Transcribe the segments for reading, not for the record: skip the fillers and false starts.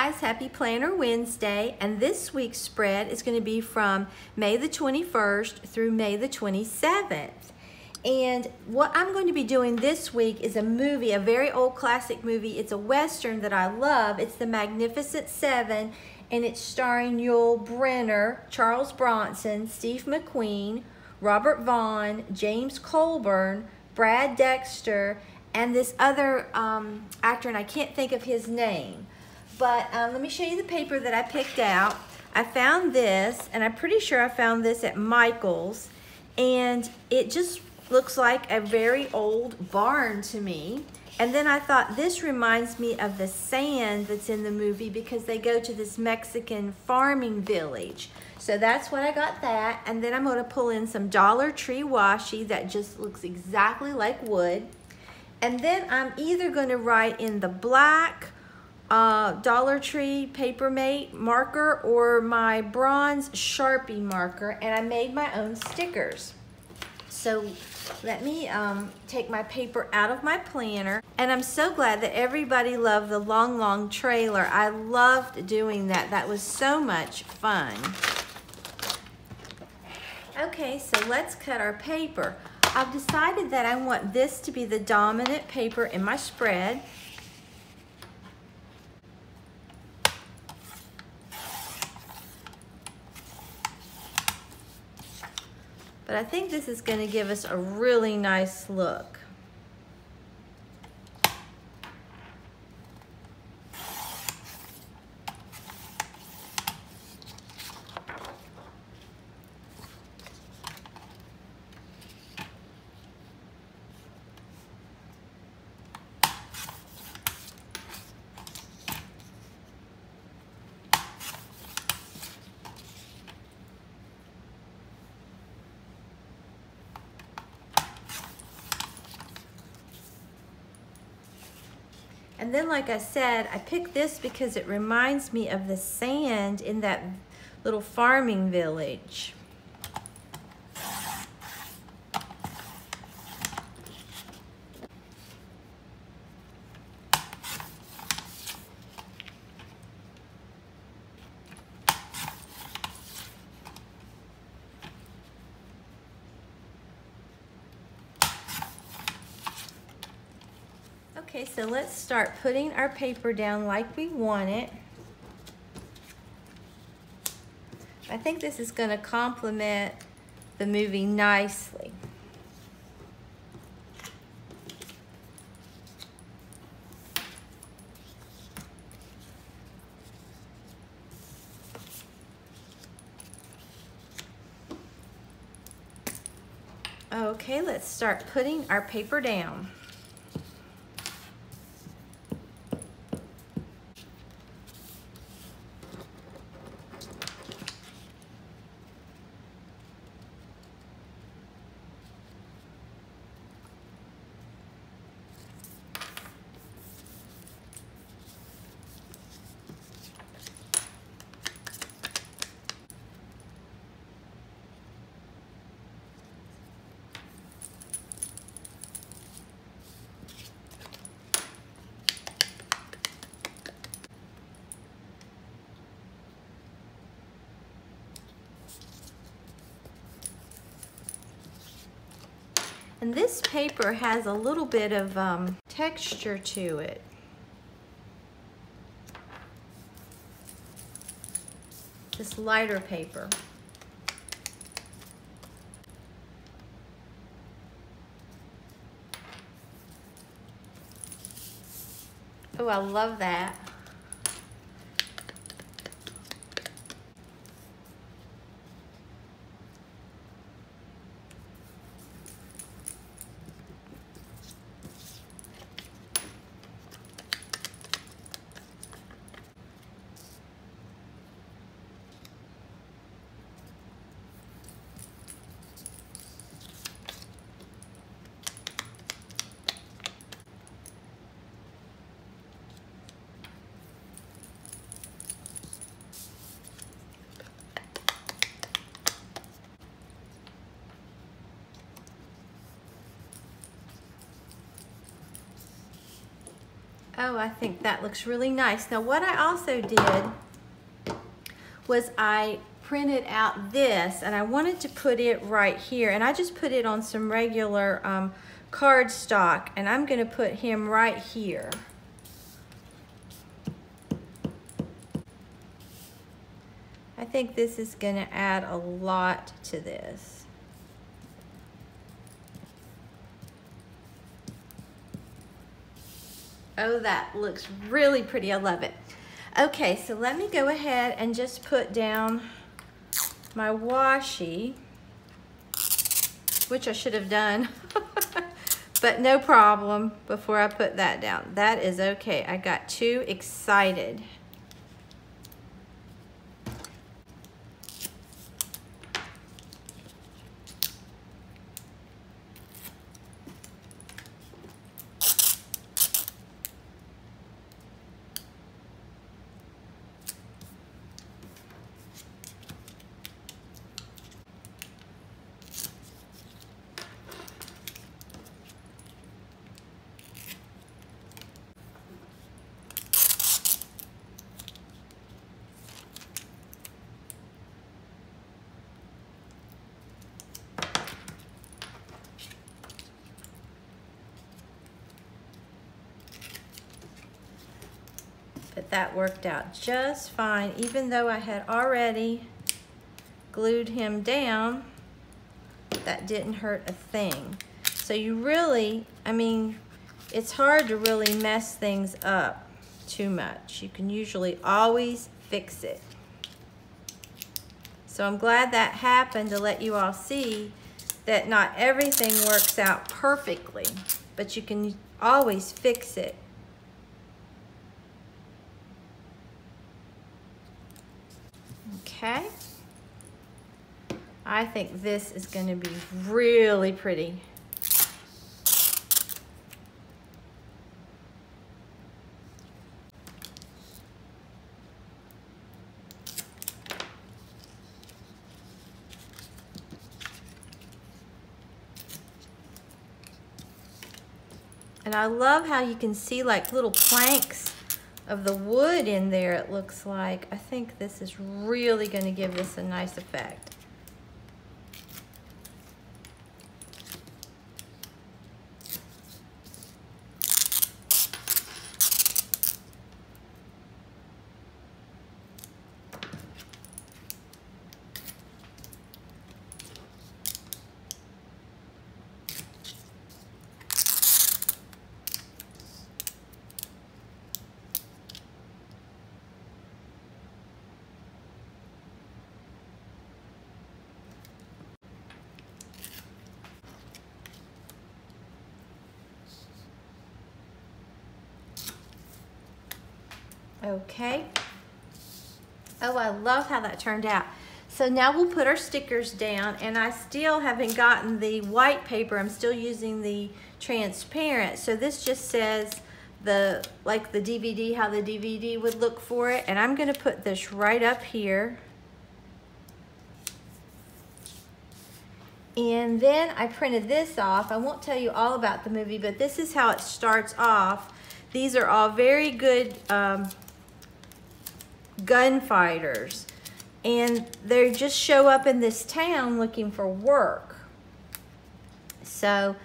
guys, happy Planner Wednesday, and this week's spread is going to be from May the 21st through May the 27th. And what I'm going to be doing this week is a movie, a very old classic movie. It's a Western that I love. It's The Magnificent Seven, and it's starring Yul Brynner, Charles Bronson, Steve McQueen, Robert Vaughn, James Colburn, Brad Dexter, and this other actor, and I can't think of his name. But let me show you the paper that I picked out. I found this, and I'm pretty sure I found this at Michael's, and it just looks like a very old barn to me. And then I thought this reminds me of the sand that's in the movie because they go to this Mexican farming village. So that's what I got that. And then I'm going to pull in some Dollar Tree washi that just looks exactly like wood. And then I'm either going to write in the black Dollar Tree Papermate marker or my bronze Sharpie marker, and I made my own stickers. So let me take my paper out of my planner, and I'm so glad that everybody loved the long, long trailer. I loved doing that. That was so much fun. Okay, so let's cut our paper. I've decided that I want this to be the dominant paper in my spread. But I think this is going to give us a really nice look. And then, like I said, I picked this because it reminds me of the sand in that little farming village. Okay, so let's start putting our paper down like we want it. I think this is going to complement the movie nicely. Okay, let's start putting our paper down. And this paper has a little bit of texture to it. This lighter paper. Oh, I love that. Oh, I think that looks really nice. Now what I also did was I printed out this, and I wanted to put it right here, and I just put it on some regular cardstock, and I'm going to put him right here. I think this is going to add a lot to this. Oh, that looks really pretty. I love it. Okay, so let me go ahead and just put down my washi, which I should have done, but no problem before I put that down. That is okay. I got too excited. But that worked out just fine, even though I had already glued him down. That didn't hurt a thing. So you really, I mean, it's hard to really mess things up too much. You can usually always fix it. So I'm glad that happened to let you all see that not everything works out perfectly, but you can always fix it. Okay, I think this is going to be really pretty. And I love how you can see like little planks of the wood in there, it looks like. I think this is really going to give this a nice effect. Okay. Oh, I love how that turned out. So now we'll put our stickers down, and I still haven't gotten the white paper. I'm still using the transparent. So this just says like the DVD, how the DVD would look for it. And I'm gonna put this right up here. And then I printed this off. I won't tell you all about the movie, but this is how it starts off. These are all very good gunfighters, and they just show up in this town looking for work. So,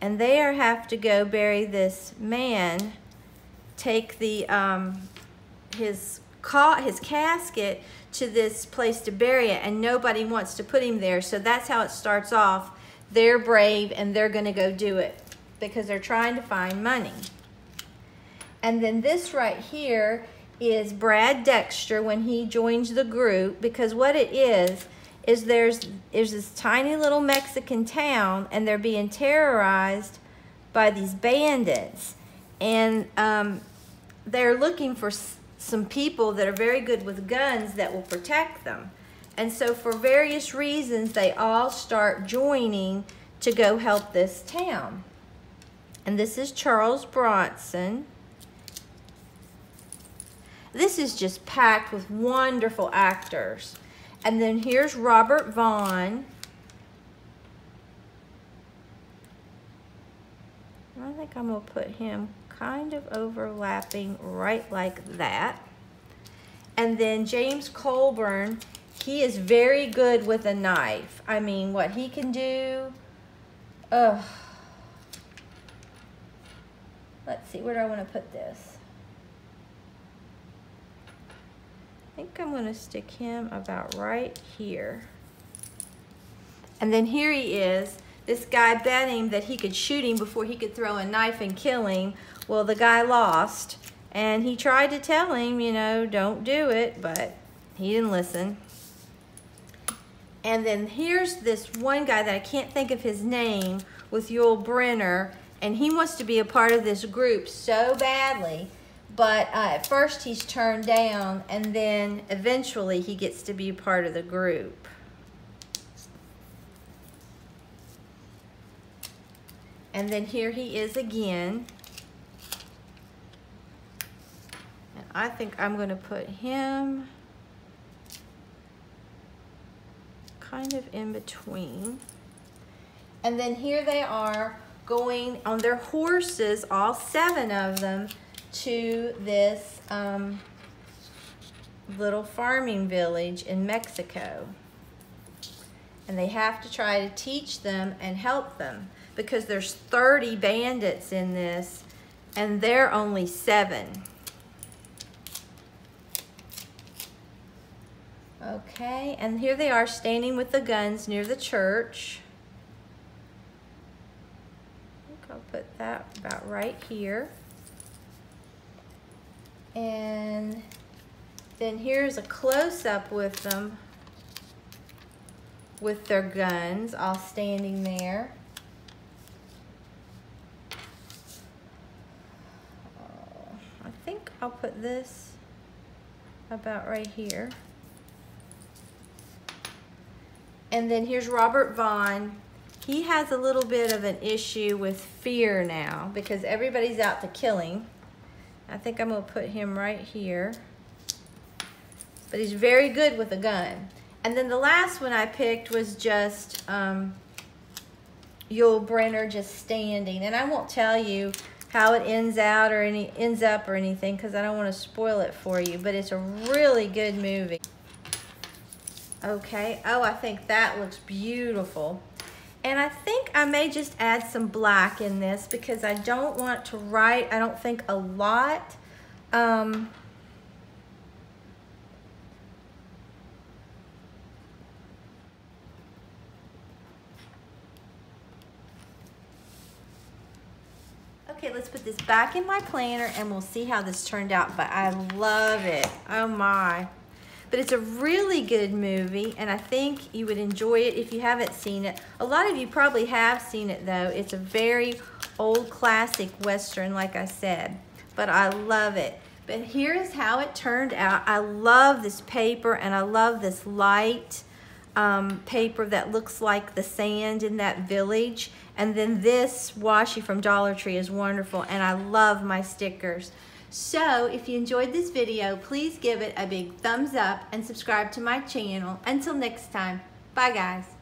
and they have to go bury this man, take the his casket to this place to bury it, and nobody wants to put him there. So that's how it starts off. They're brave and they're going to go do it because they're trying to find money. And then this right here is Brad Dexter when he joins the group, because what it is there's this tiny little Mexican town, and they're being terrorized by these bandits, and they're looking for some people that are very good with guns that will protect them. And so for various reasons, they all start joining to go help this town. And this is Charles Bronson. This is just packed with wonderful actors. And then here's Robert Vaughn. I think I'm gonna put him kind of overlapping right like that. And then James Colburn, he is very good with a knife. I mean, what he can do, let's see, where do I want to put this? I think I'm going to stick him about right here. And then here he is. This guy bet him that he could shoot him before he could throw a knife and kill him. Well, the guy lost. And he tried to tell him, you know, don't do it, but he didn't listen. And then here's this one guy that I can't think of his name with Yul Brynner, and he wants to be a part of this group so badly, but at first he's turned down, and then eventually he gets to be a part of the group. And then here he is again. I think I'm going to put him kind of in between. And then here they are going on their horses, all 7 of them, to this little farming village in Mexico. And they have to try to teach them and help them because there's 30 bandits in this and they're only 7. Okay, and here they are standing with the guns near the church. I think I'll put that about right here. And then here's a close-up with them with their guns all standing there. I think I'll put this about right here. And then here's Robert Vaughn. He has a little bit of an issue with fear now because everybody's out to kill him. I think I'm gonna put him right here. But he's very good with a gun. And then the last one I picked was just Yul Brynner just standing. And I won't tell you how it ends up or anything because I don't want to spoil it for you. But it's a really good movie. Okay, oh, I think that looks beautiful. And I think I may just add some black in this because I don't want to write, I don't think, a lot. Okay, let's put this back in my planner and we'll see how this turned out. But I love it, oh my. But it's a really good movie, and I think you would enjoy it if you haven't seen it. A lot of you probably have seen it, though. It's a very old classic Western, like I said, but I love it. But here's how it turned out. I love this paper, and I love this light paper that looks like the sand in that village. And then this washi from Dollar Tree is wonderful, and I love my stickers. So if you enjoyed this video, please give it a big thumbs up and subscribe to my channel. Until next time, bye guys.